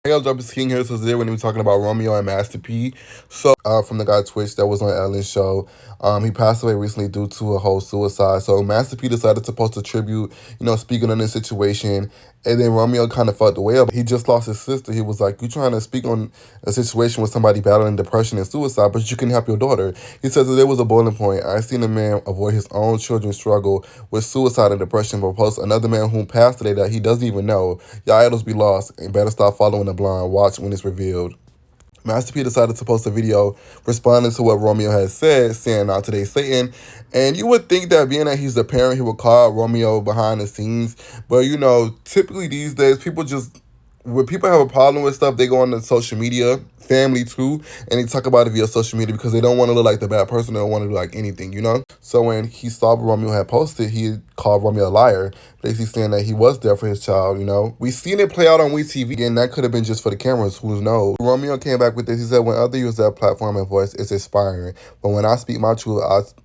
Romeo dropped his king here today when he was talking about Romeo and Master P. So, from the guy Twitch that was on Ellen's show. He passed away recently due to a whole suicide. So Master P decided to post a tribute, speaking on this situation. And then Romeo kind of felt the way up. He just lost his sister. He was like, "You trying to speak on a situation with somebody battling depression and suicide, but you can help your daughter." He says that there was a boiling point. I seen a man avoid his own children's struggle with suicide and depression, but post another man who passed today that he doesn't even know. Y'all idols be lost and better stop following the blind. Watch when it's revealed. Master P decided to post a video responding to what Romeo had said, saying, "Now today's Satan." And you would think that being that he's the parent, he would call Romeo behind the scenes. But, typically these days, when people have a problem with stuff, they go on to social media, family too, and they talk about it via social media because they don't want to look like the bad person. They don't want to do like anything. So when he saw what Romeo had posted, he called Romeo a liar, basically saying that he was there for his child. We seen it play out on 𝐒𝐿TV, and that could have been just for the cameras, who knows. Romeo came back with this. He said, "When others use that platform and voice, it's inspiring. But when I speak my truth,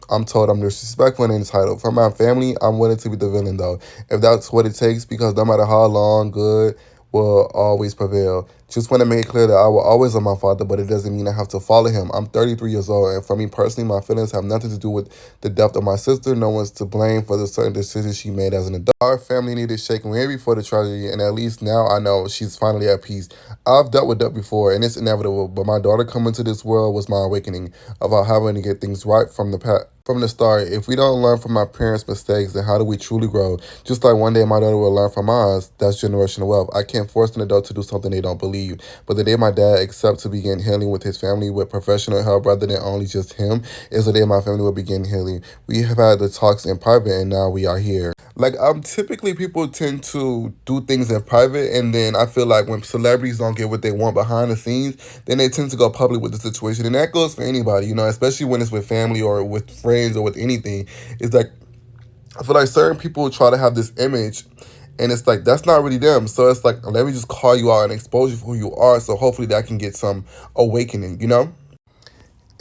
I'm told I'm disrespectful and entitled. For my family, I'm willing to be the villain, though, if that's what it takes, because no matter how long, good will always prevail. Just want to make it clear that I will always love my father, but it doesn't mean I have to follow him. I'm 33 years old, and for me personally, my feelings have nothing to do with the death of my sister. No one's to blame for the certain decisions she made as an adult. Our family needed shaking way before the tragedy, and at least now I know she's finally at peace. I've dealt with death before, and it's inevitable, but my daughter coming to this world was my awakening about having to get things right from the start. If we don't learn from our parents' mistakes, then how do we truly grow? Just like one day my daughter will learn from ours, that's generational wealth. I can't force an adult to do something they don't believe. But the day my dad accepts to begin healing with his family with professional help rather than only just him is the day my family will begin healing. We have had the talks in private, and now we are here." Like, typically people tend to do things in private, and then I feel like when celebrities don't get what they want behind the scenes, then they tend to go public with the situation. And that goes for anybody, especially when it's with family or with friends or with anything. It's like, I feel like certain people try to have this image, and it's like, that's not really them. So it's like, let me just call you out and expose you for who you are, so hopefully that can get some awakening.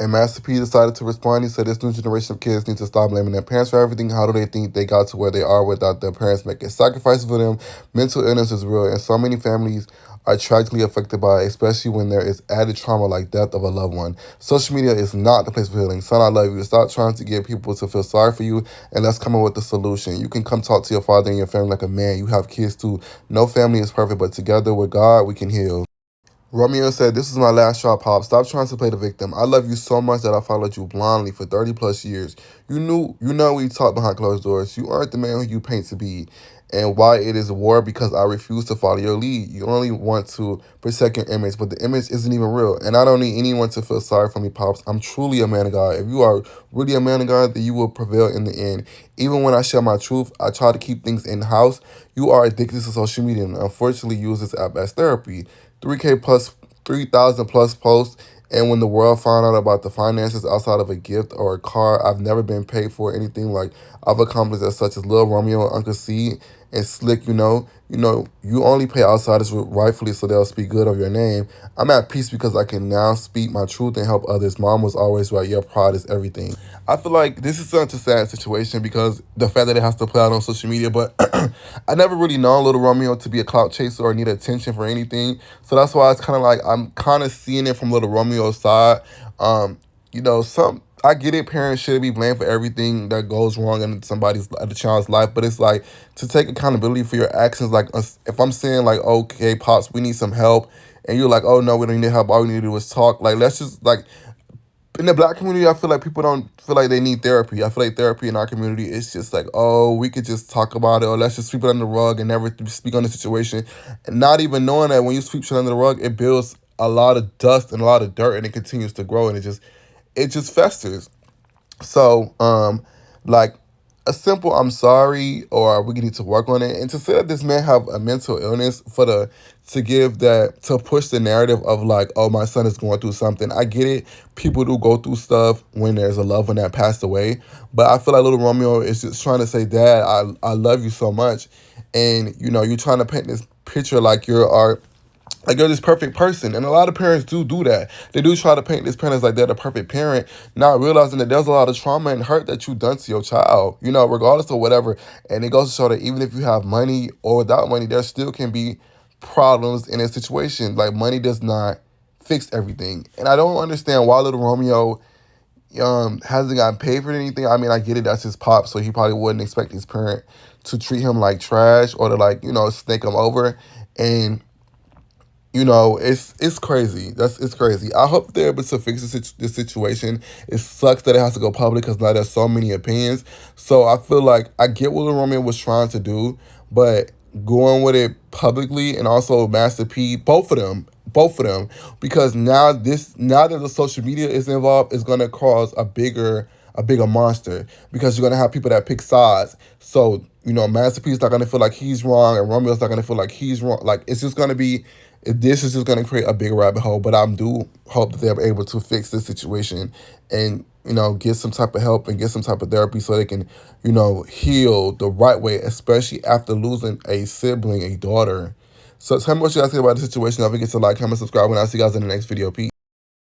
And Master P decided to respond. He said, "This new generation of kids need to stop blaming their parents for everything. How do they think they got to where they are without their parents making sacrifices for them? Mental illness is real, and so many families are tragically affected by it, especially when there is added trauma like death of a loved one. Social media is not the place for healing. Son, I love you. Stop trying to get people to feel sorry for you, and let's come up with the solution. You can come talk to your father and your family like a man. You have kids too. No family is perfect, but together with God, we can heal." Romeo said, "This is my last straw, Pop. Stop trying to play the victim. I love you so much that I followed you blindly for 30 plus years. You know we talk behind closed doors. You aren't the man who you paint to be. And why it is a war because I refuse to follow your lead. You only want to protect your image, but the image isn't even real. And I don't need anyone to feel sorry for me, Pops. I'm truly a man of God. If you are really a man of God, then you will prevail in the end. Even when I share my truth, I try to keep things in-house. You are addicted to social media and unfortunately use this app as therapy. 3K plus 3,000 plus posts, and when the world found out about the finances outside of a gift or a car, I've never been paid for anything like I've accomplished as such as Lil Romeo and Uncle C and Slick, you only pay outsiders rightfully so they'll speak good of your name. I'm at peace because I can now speak my truth and help others. Mom was always right. Your pride is everything." I feel like this is such a sad situation because the fact that it has to play out on social media, but I never really known Little Romeo to be a clout chaser or need attention for anything. So that's why it's kind of like I'm kind of seeing it from Little Romeo's side. I get it. Parents shouldn't be blamed for everything that goes wrong in the child's life, but it's like to take accountability for your actions. Like if I'm saying like, "Okay, Pops, we need some help," and you're like, "Oh no, we don't need help. All we need to do is talk." Like let's just like in the Black community, I feel like people don't feel like they need therapy. I feel like therapy in our community is just like, "Oh, we could just talk about it, or let's just sweep it under the rug and never speak on the situation," and not even knowing that when you sweep shit under the rug, it builds a lot of dust and a lot of dirt, and it continues to grow, and it just festers. So, like a simple "I'm sorry" or "we need to work on it," and to say that this man have a mental illness to push the narrative of like, "Oh, my son is going through something." I get it. People do go through stuff when there's a loved one that passed away, but I feel like Little Romeo is just trying to say, "Dad, I love you so much," and you're trying to paint this picture like you're this perfect person. And a lot of parents do that. They do try to paint this parent as like they're the perfect parent, not realizing that there's a lot of trauma and hurt that you've done to your child, regardless of whatever. And it goes to show that even if you have money or without money, there still can be problems in a situation. Like, money does not fix everything. And I don't understand why little Romeo hasn't gotten paid for anything. I mean, I get it, that's his pop, so he probably wouldn't expect his parent to treat him like trash or to, like, snake him over. And it's crazy. It's crazy. I hope they're able to fix this situation. It sucks that it has to go public because now there's so many opinions. So I feel like I get what Lil Romeo was trying to do, but going with it publicly, and also Master P, both of them, because now that the social media is involved, is gonna cause a bigger monster, because you're gonna have people that pick sides. So Master P is not gonna feel like he's wrong, and Romeo's not gonna feel like he's wrong. Like, it's just gonna be. This is just going to create a big rabbit hole, but I do hope that they're able to fix this situation and, get some type of help and get some type of therapy so they can, heal the right way, especially after losing a sibling, a daughter. So tell me what you guys think about the situation. Don't forget to like, comment, subscribe, and I'll see you guys in the next video. Peace.